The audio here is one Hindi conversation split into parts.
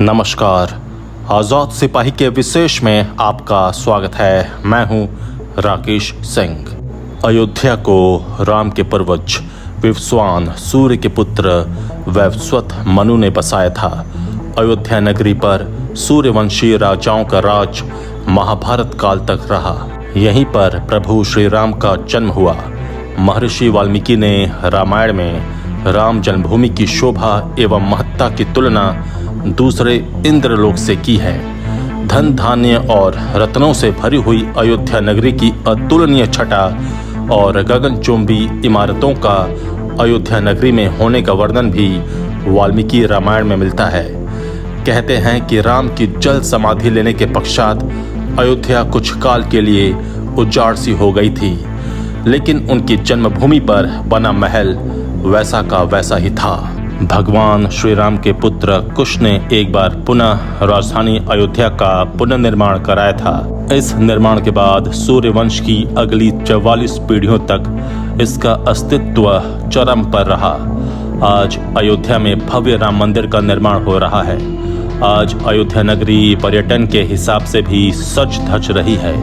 नमस्कार। आज़ाद सिपाही के विशेष में आपका स्वागत है। मैं हूं राकेश सिंह। अयोध्या को राम के पूर्वज विवस्वान सूर्य के पुत्र वैवस्वत मनु ने बसाया था। अयोध्या नगरी पर सूर्यवंशी राजाओं का राज महाभारत काल तक रहा। यहीं पर प्रभु श्री राम का जन्म हुआ। महर्षि वाल्मीकि ने रामायण में राम जन्मभूमि की शोभा एवं महत्ता की तुलना दूसरे इंद्रलोक से की है। धन धान्य और रत्नों से भरी हुई अयोध्या नगरी की अतुलनीय छटा और गगनचुंबी इमारतों का अयोध्या नगरी में होने का वर्णन भी वाल्मीकि रामायण में मिलता है। कहते हैं कि राम की जल समाधि लेने के पश्चात अयोध्या कुछ काल के लिए उजाड़ सी हो गई थी, लेकिन उनकी जन्मभूमि पर बना महल वैसा का वैसा ही था। भगवान श्री राम के पुत्र कुश ने एक बार पुनः राजधानी अयोध्या का पुनर्निर्माण कराया था। इस निर्माण के बाद सूर्यवंश की अगली 44 पीढ़ियों तक इसका अस्तित्व चरम पर रहा। आज अयोध्या में भव्य राम मंदिर का निर्माण हो रहा है। आज अयोध्या नगरी पर्यटन के हिसाब से भी सच धज रही है।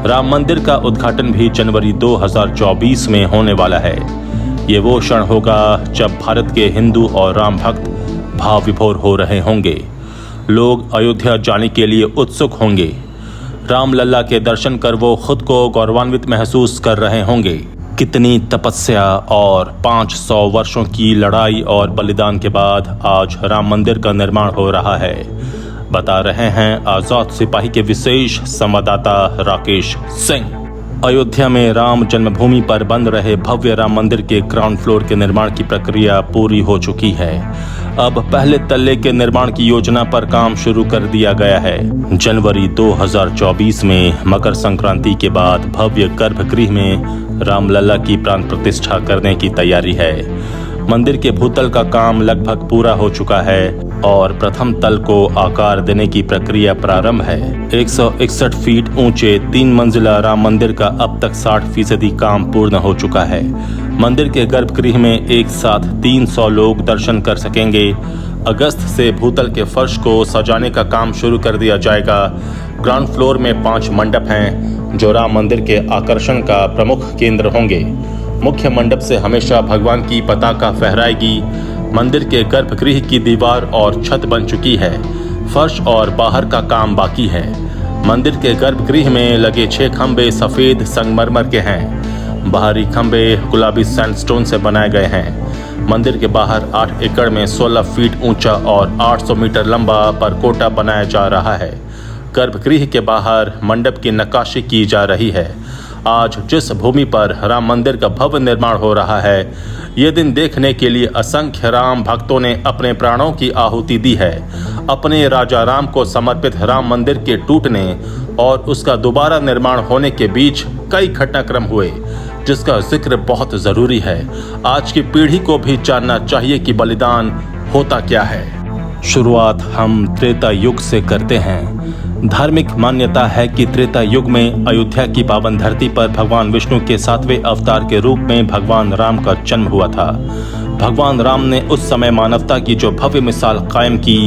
राम मंदिर का उद्घाटन भी जनवरी 2024 में होने वाला है। ये वो क्षण होगा जब भारत के हिंदू और राम भक्त भाव विभोर हो रहे होंगे। लोग अयोध्या जाने के लिए उत्सुक होंगे। राम लल्ला के दर्शन कर वो खुद को गौरवान्वित महसूस कर रहे होंगे। कितनी तपस्या और 500 वर्षों की लड़ाई और बलिदान के बाद आज राम मंदिर का निर्माण हो रहा है। बता रहे हैं आज़ाद सिपाही के विशेष संवाददाता राकेश सिंह। अयोध्या में राम जन्मभूमि पर बन रहे भव्य राम मंदिर के ग्राउंड फ्लोर के निर्माण की प्रक्रिया पूरी हो चुकी है। अब पहले तल्ले के निर्माण की योजना पर काम शुरू कर दिया गया है। जनवरी 2024 में मकर संक्रांति के बाद भव्य गर्भगृह में रामलला की प्राण प्रतिष्ठा करने की तैयारी है। मंदिर के भूतल का काम लगभग पूरा हो चुका है और प्रथम तल को आकार देने की प्रक्रिया प्रारंभ है। 161 फीट ऊंचे 3 मंजिला राम मंदिर का अब तक 60% काम पूर्ण हो चुका है। मंदिर के गर्भगृह में एक साथ 300 लोग दर्शन कर सकेंगे। अगस्त से भूतल के फर्श को सजाने का काम शुरू कर दिया जाएगा। ग्राउंड फ्लोर में 5 मंडप हैं जो राम मंदिर के आकर्षण का प्रमुख केंद्र होंगे। मुख्य मंडप से हमेशा भगवान की पताका फहराएगी। मंदिर के गर्भगृह की दीवार और छत बन चुकी है। फर्श और बाहर का काम बाकी है। मंदिर के गर्भगृह में लगे 6 खंबे सफेद संगमरमर के हैं। बाहरी खंबे गुलाबी सैंडस्टोन से बनाए गए हैं। मंदिर के बाहर 8 एकड़ में 16 फीट ऊंचा और 800 मीटर लंबा परकोटा बनाया जा रहा है। गर्भगृह के बाहर मंडप की नक्काशी की जा रही है। आज जिस भूमि पर राम मंदिर का भव्य निर्माण हो रहा है, ये दिन देखने के लिए असंख्य राम भक्तों ने अपने प्राणों की आहुति दी है। अपने राजा राम को समर्पित राम मंदिर के टूटने और उसका दोबारा निर्माण होने के बीच कई घटनाक्रम हुए, जिसका जिक्र बहुत जरूरी है। आज की पीढ़ी को भी जानना चाहिए कि बलिदान होता क्या है। शुरुआत हम त्रेता युग से करते हैं। धार्मिक मान्यता है कि त्रेता युग में अयोध्या की पावन धरती पर भगवान विष्णु के 7वें अवतार के रूप में भगवान राम का जन्म हुआ था। भगवान राम ने उस समय मानवता की जो भव्य मिसाल कायम की,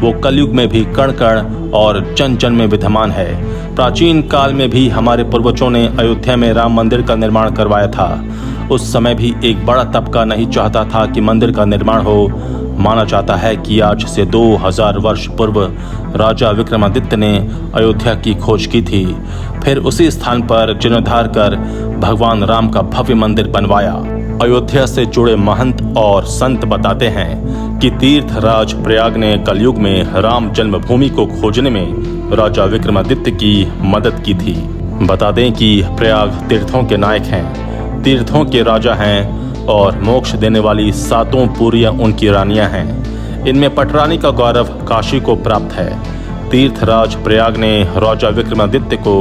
वो कलयुग में भी कण कण और जन जन में विद्यमान है। प्राचीन काल में भी हमारे पूर्वजों ने अयोध्या में राम मंदिर का निर्माण करवाया था। उस समय भी एक बड़ा तबका नहीं चाहता था कि मंदिर का निर्माण हो। माना जाता है कि आज से 2000 वर्ष पूर्व राजा विक्रमादित्य ने अयोध्या की खोज की थी। फिर उसी स्थान पर जीर्णोद्धार कर भगवान राम का भव्य मंदिर बनवाया। अयोध्या से जुड़े महंत और संत बताते हैं कि तीर्थराज प्रयाग ने कलयुग में राम जन्मभूमि को खोजने में राजा विक्रमादित्य की मदद की थी। बता दें कि प्रयाग तीर्थों के नायक हैं, तीर्थों के राजा हैं और मोक्ष देने वाली 7 पुरियां उनकी रानियां हैं। इनमें पटरानी का गौरव काशी को प्राप्त है। तीर्थराज प्रयाग ने राजा विक्रमादित्य को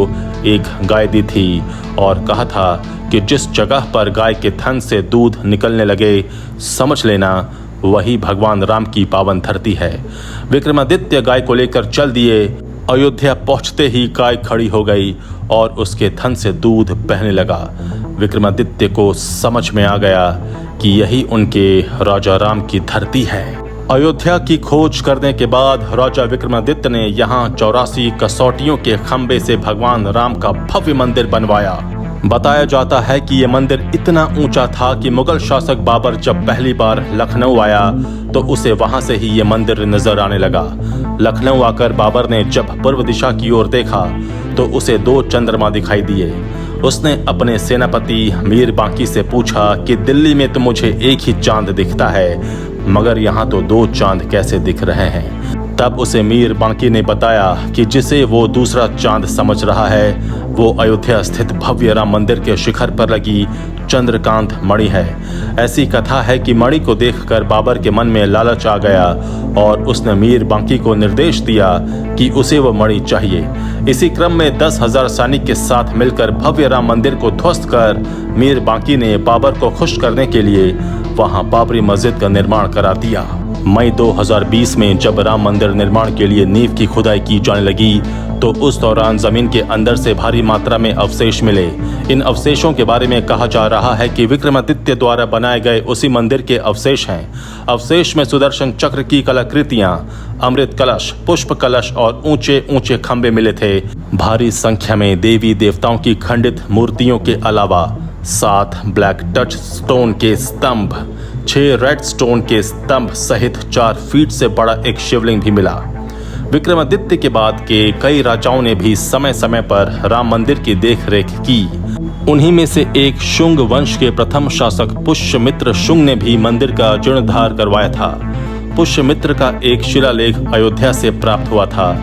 एक गाय दी थी और कहा था कि जिस जगह पर गाय के थन से दूध निकलने लगे, समझ लेना वही भगवान राम की पावन धरती है। विक्रमादित्य गाय को लेकर चल दिए। अयोध्या पहुंचते ही गाय खड़ी हो गई और उसके थन से दूध बहने लगा। विक्रमादित्य को समझ में आ गया कि यही उनके राजा राम की धरती है। अयोध्या की खोज करने के बाद राजा विक्रमादित्य ने यहाँ 84 कसौटियों के खंबे से भगवान राम का भव्य मंदिर बनवाया। बताया जाता है कि यह मंदिर इतना ऊंचा था कि मुगल शासक बाबर जब पहली बार लखनऊ आया तो उसे वहां से ही यह मंदिर नजर आने लगा। लखनऊ आकर बाबर ने जब पूर्व दिशा की ओर देखा तो उसे 2 चंद्रमा दिखाई दिए। उसने अपने सेनापति मीर बांकी से पूछा कि दिल्ली में तो मुझे एक ही चांद दिखता है, मगर यहाँ तो 2 चांद कैसे दिख रहे हैं। तब उसे मीर बांकी ने बताया कि जिसे वो दूसरा चांद समझ रहा है वो अयोध्या स्थित भव्य राम मंदिर के शिखर पर लगी चंद्रकांत मणि है। ऐसी कथा है कि मणि को देखकर बाबर के मन में लालच आ गया और उसने मीर बांकी को निर्देश दिया कि उसे वो मणि चाहिए। इसी क्रम में 10,000 सैनिक के साथ मिलकर भव्य राम मंदिर को ध्वस्त कर मीर बांकी ने बाबर को खुश करने के लिए वहां बाबरी मस्जिद का निर्माण करा दिया। मई 2020 में जब राम मंदिर निर्माण के लिए नींव की खुदाई की जाने लगी तो उस दौरान जमीन के अंदर से भारी मात्रा में अवशेष मिले। इन अवशेषों के बारे में कहा जा रहा है कि विक्रमादित्य द्वारा बनाए गए उसी मंदिर के अवशेष हैं। अवशेष में सुदर्शन चक्र की कलाकृतियां, अमृत कलश, पुष्प कलश और ऊंचे ऊंचे खंबे मिले थे। भारी संख्या में देवी देवताओं की खंडित मूर्तियों के अलावा 7 ब्लैक टच स्टोन के स्तंभ, 6 रेड स्टोन के स्तंभ सहित 4 फीट से बड़ा एक शिवलिंग भी मिला। विक्रमादित्य के बाद के कई राजाओं ने भी समय समय पर राम मंदिर की देखरेख की। उन्हीं में से एक शुंग वंश के प्रथम शासक पुष्यमित्र शुंग ने भी मंदिर का जीर्णोद्धार करवाया था। पुष्यमित्र का एक शिलालेख अयोध्या से प्राप्त हुआ था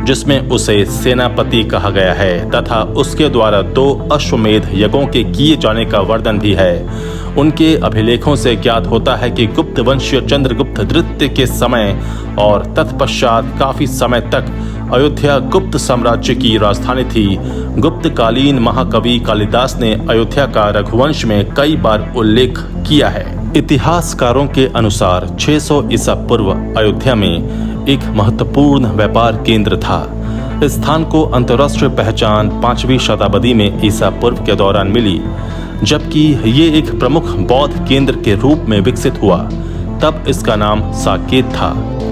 जिसमें उसे सेनापति कहा गया है तथा उसके द्वारा 2 अश्वमेध यज्ञों के किए जाने का वर्णन भी है। उनके अभिलेखों से ज्ञात होता है कि गुप्त वंशीय चंद्रगुप्त द्वितीय के समय और तत्पश्चात काफी समय तक अयोध्या गुप्त साम्राज्य की राजधानी थी। गुप्तकालीन महाकवि कालिदास ने अयोध्या का रघुवंश में कई बार उल्लेख किया है। इतिहासकारों के अनुसार 600 ईसा पूर्व अयोध्या में एक महत्वपूर्ण व्यापार केंद्र था। इस स्थान को अंतर्राष्ट्रीय पहचान 5वीं शताब्दी में ईसा पूर्व के दौरान मिली, जबकि ये एक प्रमुख बौद्ध केंद्र के रूप में विकसित हुआ। तब इसका नाम साकेत था।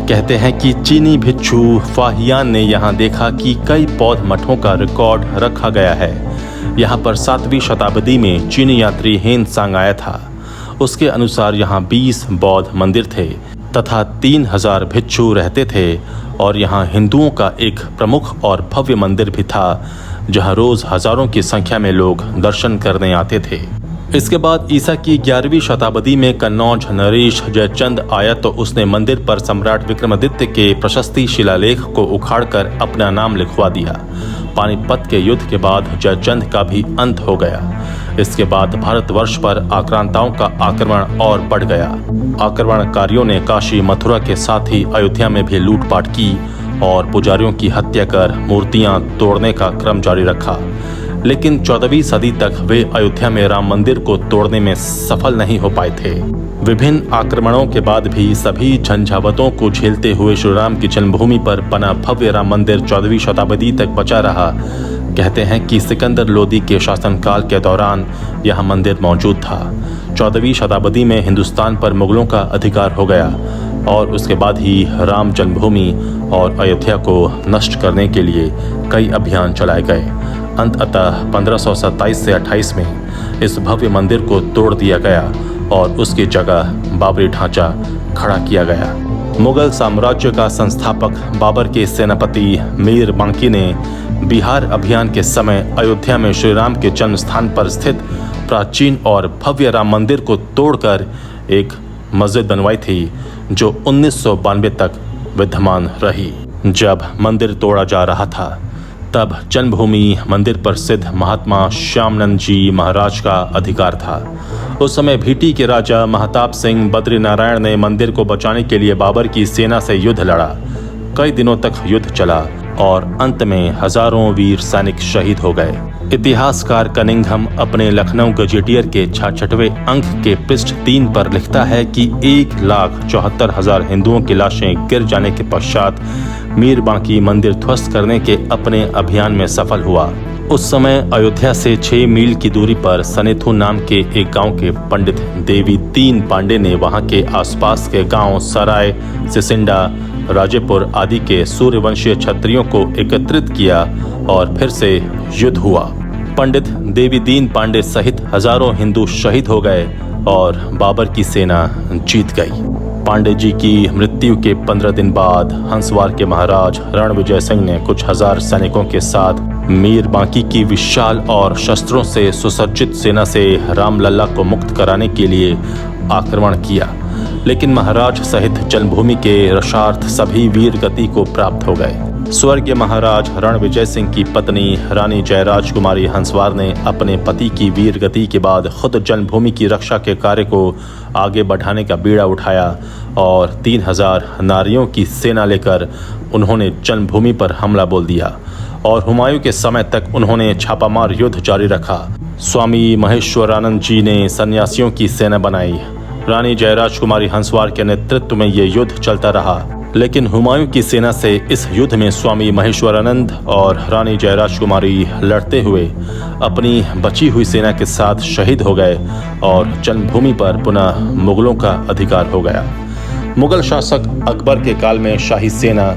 कहते हैं कि चीनी भिक्षु फाहियान ने यहाँ देखा कि कई बौद्ध मठों का रिकॉर्ड रखा गया है। यहाँ पर 7वीं शताब्दी में चीनी यात्री हेनसांग आया था। उसके अनुसार यहाँ 20 बौद्ध मंदिर थे तथा 3000 भिक्षु रहते थे और यहाँ हिंदुओं का एक प्रमुख और भव्य मंदिर भी था जहाँ रोज हजारों की संख्या में लोग दर्शन करने आते थे। इसके बाद ईसा की 11वीं शताब्दी में कन्नौज नरेश जयचंद आया तो उसने मंदिर पर सम्राट विक्रमादित्य के प्रशस्ति शिलालेख को उखाड़कर अपना नाम लिखवा दिया। पानीपत के युद्ध के बाद जयचंद का भी अंत हो गया। इसके बाद भारतवर्ष पर आक्रांताओं का आक्रमण और बढ़ गया। आक्रमणकारियों ने काशी मथुरा के साथ ही अयोध्या में भी लूटपाट की और पुजारियों की हत्या कर मूर्तियां तोड़ने का क्रम जारी रखा। लेकिन 14वीं सदी तक वे अयोध्या में राम मंदिर को तोड़ने में सफल नहीं हो पाए थे। विभिन्न आक्रमणों के बाद भी सभी झंझावतों को झेलते हुए श्री राम की जन्मभूमि पर बना भव्य राम मंदिर 14वीं शताब्दी तक बचा रहा। कहते हैं कि सिकंदर लोदी के शासनकाल के दौरान यह मंदिर मौजूद था। 14वीं शताब्दी में हिंदुस्तान पर मुगलों का अधिकार हो गया और उसके बाद ही राम जन्मभूमि और अयोध्या को नष्ट करने के लिए कई अभियान चलाए गए। अंततः 1527 से 28 में इस भव्य मंदिर को तोड़ दिया गया और उसकी जगह बाबरी ढांचा खड़ा किया गया। मुगल साम्राज्य का संस्थापक बाबर के सेनापति मीर बांकी ने बिहार अभियान के समय अयोध्या में श्री राम के जन्म स्थान पर स्थित प्राचीन और भव्य राम मंदिर को तोड़कर एक मस्जिद बनवाई थी जो 1992 तक विद्यमान रही। जब मंदिर तोड़ा जा रहा था तब जन्मभूमि मंदिर पर सिद्ध महात्मा श्यामनंद जी महाराज का अधिकार था। उस समय भीटी के राजा महताब सिंह बद्रीनारायण ने मंदिर को बचाने के लिए बाबर की सेना से युद्ध लड़ा। कई दिनों तक युद्ध चला और अंत में हजारों वीर सैनिक शहीद हो गए। इतिहासकार कनिंघम अपने लखनऊ गजेटियर के 66वें अंक के पृष्ठ 3 पर लिखता है कि 1,74,000 हिंदुओं की लाशें गिर जाने के पश्चात मीर बांकी मंदिर ध्वस्त करने के अपने अभियान में सफल हुआ। उस समय अयोध्या से 6 मील की दूरी पर सनेथु नाम के एक गांव के पंडित देवी दीन पांडे ने वहां के आसपास के गांव सराय, सिसिंडा, राजेपुर आदि के सूर्यवंशीय क्षत्रियों को एकत्रित किया और फिर से युद्ध हुआ। पंडित देवी दीन पांडे सहित हजारों हिंदू शहीद हो गए और बाबर की सेना जीत गई। पांडे जी की मृत्यु के 15 दिन बाद हंसवार के महाराज रणविजय सिंह ने कुछ हजार सैनिकों के साथ मीर बांकी की विशाल और शस्त्रों से सुसज्जित सेना से रामलला को मुक्त कराने के लिए आक्रमण किया, लेकिन महाराज सहित जन्मभूमि के रक्षार्थ सभी वीर गति को प्राप्त हो गए। स्वर्गीय महाराज रणविजय सिंह की पत्नी रानी जयराज कुमारी हंसवार ने अपने पति की वीर गति के बाद खुद जन्मभूमि की रक्षा के कार्य को आगे बढ़ाने का बीड़ा उठाया और 3000 नारियों की सेना लेकर उन्होंने जन्मभूमि पर हमला बोल दिया और हुमायूं के समय तक उन्होंने छापामार युद्ध जारी रखा। स्वामी महेश्वरानंद जी ने सन्यासियों की सेना बनाई। रानी जयराज कुमारी हंसवार के नेतृत्व में ये युद्ध चलता रहा, लेकिन हुमायूं की सेना से इस युद्ध में स्वामी महेश्वरानंद और रानी जयराज कुमारी लड़ते हुए अपनी बची हुई सेना के साथ शहीद हो गए और जन्मभूमि पर पुनः मुगलों का अधिकार हो गया। मुगल शासक अकबर के काल में शाही सेना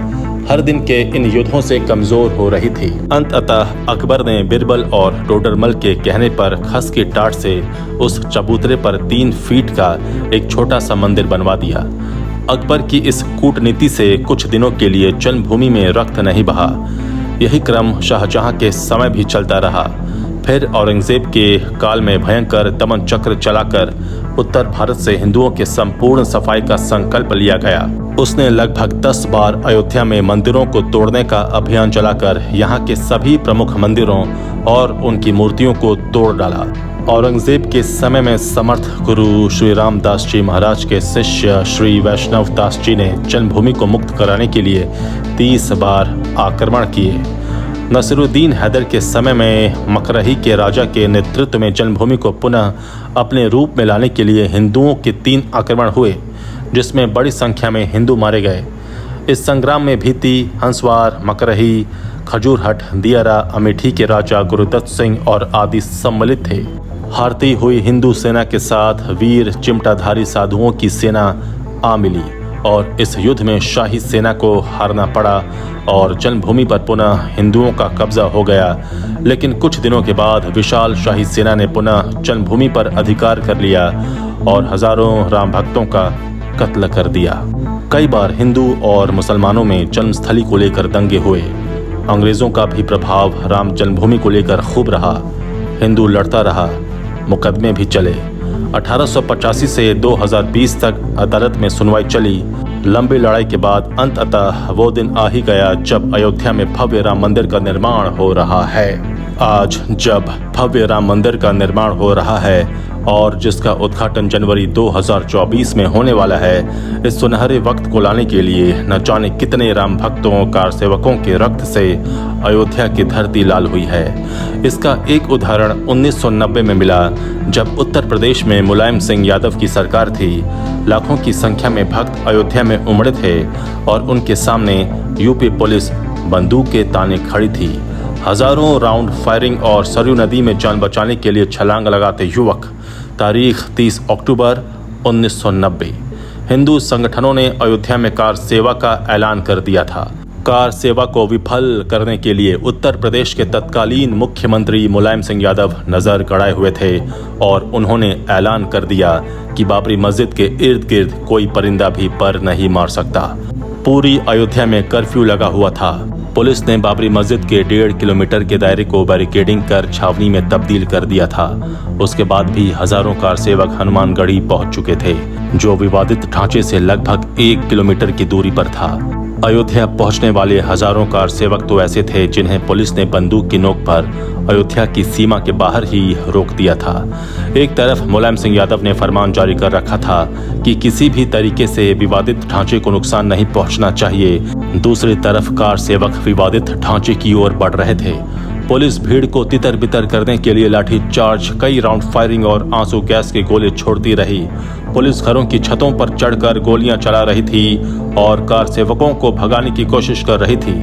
हर दिन के इन युद्धों से कमजोर हो रही थी। अंततः अकबर ने बिरबल और टोडरमल के कहने पर खस की टाट से उस चबूतरे पर 3 फीट का एक छोटा सा मंदिर बनवा दिया। अकबर की इस कूटनीति से कुछ दिनों के लिए जन्मभूमि में रक्त नहीं बहा। यही क्रम शाहजहां के समय भी चलता रहा। फिर औरंगजेब के काल में भयंकर दमन चक्र चलाकर उत्तर भारत से हिंदुओं के संपूर्ण सफाई का संकल्प लिया गया। उसने लगभग 10 बार अयोध्या में मंदिरों को तोड़ने का अभियान चलाकर यहाँ के सभी प्रमुख मंदिरों और उनकी मूर्तियों को तोड़ डाला। औरंगजेब के समय में समर्थ गुरु श्री रामदास जी महाराज के शिष्य श्री वैष्णव दास जी ने जन्मभूमि को मुक्त कराने के लिए 30 बार आक्रमण किए। नसीरुद्दीन हैदर के समय में मकरही के राजा के नेतृत्व में जन्मभूमि को पुनः अपने रूप में लाने के लिए हिंदुओं के 3 आक्रमण हुए, जिसमें बड़ी संख्या में हिंदू मारे गए। इस संग्राम में भीती, हंसवार, मकरही, खजूरहट, दियारा, अमेठी के राजा गुरुदत्त सिंह और आदि सम्मिलित थे। हारती हुई हिंदू सेना के साथ वीर चिमटाधारी साधुओं की सेना आ मिली और इस युद्ध में शाही सेना को हारना पड़ा और जन्मभूमि पर पुनः हिंदुओं का कब्जा हो गया। लेकिन कुछ दिनों के बाद विशाल शाही सेना ने पुनः जन्मभूमि पर अधिकार कर लिया और हजारों राम भक्तों का कत्ल कर दिया। कई बार हिंदू और मुसलमानों में जन्मस्थली को लेकर दंगे हुए। अंग्रेजों का भी प्रभाव राम जन्मभूमि को लेकर खूब रहा। हिंदू लड़ता रहा, मुकदमे भी चले। 1885 से 2020 तक अदालत में सुनवाई चली। लंबी लड़ाई के बाद अंततः वो दिन आ ही गया जब अयोध्या में भव्य राम मंदिर का निर्माण हो रहा है। आज जब भव्य राम मंदिर का निर्माण हो रहा है और जिसका उद्घाटन जनवरी 2024 में होने वाला है, इस सुनहरे वक्त को लाने के लिए न जाने कितने राम भक्तों, कार सेवकों के रक्त से अयोध्या की धरती लाल हुई है। इसका एक उदाहरण 1990 में मिला, जब उत्तर प्रदेश में मुलायम सिंह यादव की सरकार थी। लाखों की संख्या में भक्त अयोध्या में उमड़े थे और उनके सामने यूपी पुलिस बंदूक के ताने खड़ी थी। हजारों राउंड फायरिंग और सरयू नदी में जान बचाने के लिए छलांग लगाते युवक। तारीख 30 अक्टूबर 1990। हिंदू संगठनों ने अयोध्या में कार सेवा का ऐलान कर दिया था। कार सेवा को विफल करने के लिए उत्तर प्रदेश के तत्कालीन मुख्यमंत्री मुलायम सिंह यादव नजर गड़ाए हुए थे और उन्होंने ऐलान कर दिया कि बाबरी मस्जिद के इर्द गिर्द कोई परिंदा भी पर नहीं मार सकता। पूरी अयोध्या में कर्फ्यू लगा हुआ था। पुलिस ने बाबरी मस्जिद के 1.5 किलोमीटर के दायरे को बैरिकेडिंग कर छावनी में तब्दील कर दिया था। उसके बाद भी हजारों कार सेवक हनुमानगढ़ी पहुंच चुके थे, जो विवादित ढांचे से लगभग 1 किलोमीटर की दूरी पर था। अयोध्या पहुंचने वाले हजारों कार सेवक तो ऐसे थे जिन्हें पुलिस ने बंदूक की नोक पर अयोध्या की सीमा के बाहर ही रोक दिया था। एक तरफ मुलायम सिंह यादव ने फरमान जारी कर रखा था कि किसी भी तरीके से विवादित ढांचे को नुकसान नहीं पहुंचना चाहिए। दूसरी तरफ कार सेवक विवादित ढांचे की ओर बढ़ रहे थे। पुलिस भीड़ को तितर बितर करने के लिए लाठी चार्ज, कई राउंड फायरिंग और आंसू गैस के गोले छोड़ती रही। पुलिस घरों की छतों पर चढ़कर गोलियां चला रही थी और कार सेवकों को भगाने की कोशिश कर रही थी।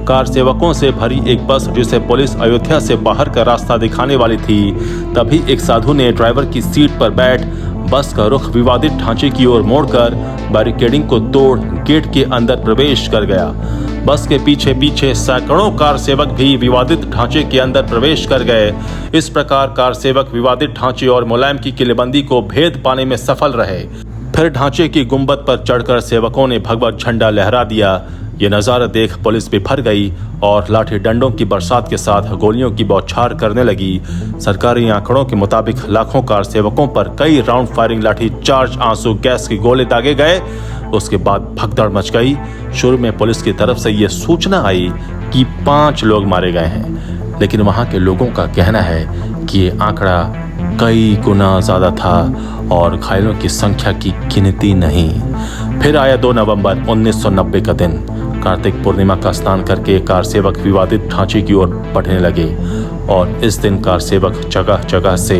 कार सेवकों से भरी एक बस जिसे पुलिस अयोध्या से बाहर का रास्ता दिखाने वाली थी, तभी एक साधु ने ड्राइवर की सीट पर बैठ बस का रुख विवादित ढांचे की ओर मोड़कर बैरिकेडिंग को तोड़ गेट के अंदर प्रवेश कर गया। बस के पीछे पीछे सैकड़ों कार सेवक भी विवादित ढांचे के अंदर प्रवेश कर गए। इस प्रकार कार सेवक विवादित ढांचे और मुलायम की किलेबंदी को भेद पाने में सफल रहे। फिर ढांचे की गुंबद पर चढ़कर सेवकों ने भगवा झंडा लहरा दिया। ये नजारा देख पुलिस बिफर गई और लाठी डंडों की बरसात के साथ गोलियों की बौछार करने लगी। सरकारी आंकड़ों के मुताबिक लाखों कार सेवकों पर कई राउंड फायरिंग, लाठी चार्ज, आंसू गैस के गोले दागे गए। उसके बाद भगदड़ मच गई। शुरू में पुलिस की तरफ से यह सूचना आई कि 5 लोग मारे गए हैं, लेकिन वहां के लोगों का कहना है कि ये आंकड़ा कई गुना ज्यादा था और घायलों की संख्या की गिनती नहीं। फिर आया 2 नवंबर 1990 का दिन। कार्तिक पूर्णिमा का स्नान करके कार सेवक विवादित ढांचे की ओर बढ़ने लगे और इस दिन कार सेवक जगह जगह से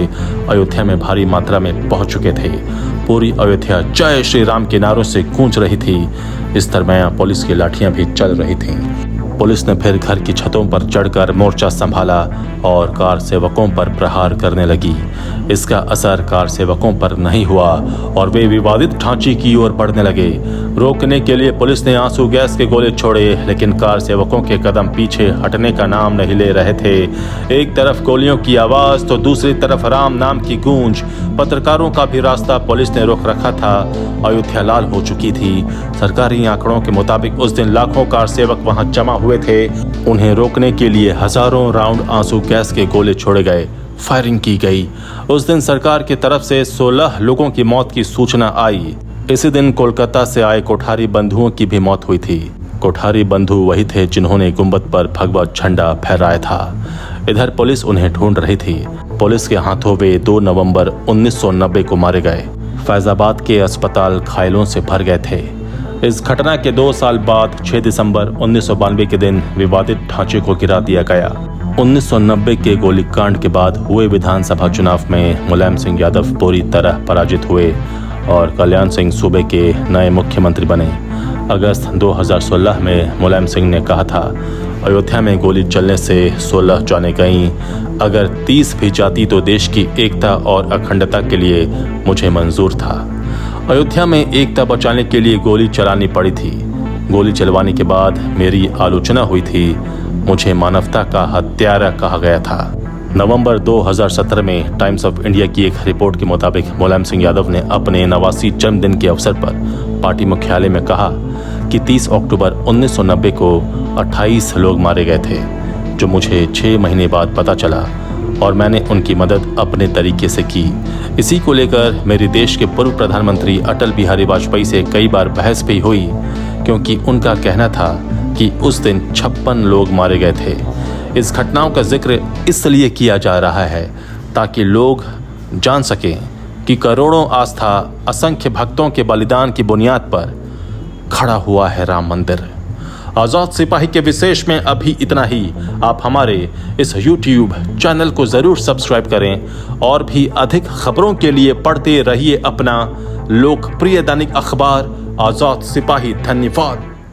अयोध्या में भारी मात्रा में पहुंच चुके थे। पूरी अयोध्या जय श्री राम के नारों से गूंज रही थी। इस दरमियान पुलिस की लाठियां भी चल रही थीं। पुलिस ने फिर घर की छतों पर चढ़कर मोर्चा संभाला और कार सेवकों पर प्रहार करने लगी। इसका असर कार सेवकों पर नहीं हुआ और वे विवादित ढांचे की ओर बढ़ने लगे। रोकने के लिए पुलिस ने आंसू गैस के गोले छोड़े, लेकिन कार सेवकों के कदम पीछे हटने का नाम नहीं ले रहे थे। एक तरफ गोलियों की आवाज तो दूसरी तरफ राम नाम की गूंज। पत्रकारों का भी रास्ता पुलिस ने रोक रखा था। अयोध्या लाल हो चुकी थी। सरकारी आंकड़ों के मुताबिक उस दिन लाखों कार सेवक वहां जमा हुए थे। उन्हें रोकने के लिए हजारों राउंड आंसू गैस के गोले छोड़े गए, फायरिंग की गई। उस दिन सरकार की तरफ से 16 लोगों की मौत की सूचना आई। इसी दिन कोलकाता से आए कोठारी बंधुओं की भी मौत हुई थी। कोठारी बंधु वही थे जिन्होंने गुंबद पर भगवा झंडा फहराया था। इधर पुलिस उन्हें ढूंढ रही थी। पुलिस के हाथों वे 2 नवंबर 1990 को मारे गए। फैजाबाद के अस्पताल घायलों से भर गए थे। इस घटना के 2 साल बाद 6 दिसंबर 1992 के दिन विवादित ढांचे को गिरा दिया गया। 1990 के गोलीकांड के बाद हुए विधानसभा चुनाव में मुलायम सिंह यादव पूरी तरह पराजित हुए और कल्याण सिंह सूबे के नए मुख्यमंत्री बने। अगस्त 2016 में मुलायम सिंह ने कहा था, अयोध्या में गोली चलने से 16 जानें गईं। अगर 30 भी जाती तो देश की एकता और अखंडता के लिए मुझे मंजूर था। अयोध्या में एकता बचाने के लिए गोली चलानी पड़ी थी। गोली चलवाने के बाद मेरी आलोचना हुई थी। मुझे मानवता का हत्यारा कहा गया था। नवंबर 2017 में टाइम्स ऑफ इंडिया की एक रिपोर्ट के मुताबिक मुलायम सिंह यादव ने अपने 89 जन्मदिन के अवसर पर पार्टी मुख्यालय में कहा कि 30 अक्टूबर 1990 को 28 लोग मारे गए थे, जो मुझे 6 महीने बाद पता चला और मैंने उनकी मदद अपने तरीके से की। इसी को लेकर मेरे देश के पूर्व प्रधानमंत्री अटल बिहारी वाजपेयी से कई बार बहस भी हुई, क्योंकि उनका कहना था कि उस दिन 56 लोग मारे गए थे। इस घटनाओं का जिक्र इसलिए किया जा रहा है ताकि लोग जान सकें कि करोड़ों आस्था, असंख्य भक्तों के बलिदान की बुनियाद पर खड़ा हुआ है राम मंदिर। आजाद सिपाही के विशेष में अभी इतना ही। आप हमारे इस YouTube चैनल को जरूर सब्सक्राइब करें और भी अधिक खबरों के लिए पढ़ते रहिए अपना लोकप्रिय दैनिक अखबार आजाद सिपाही। धन्यवाद।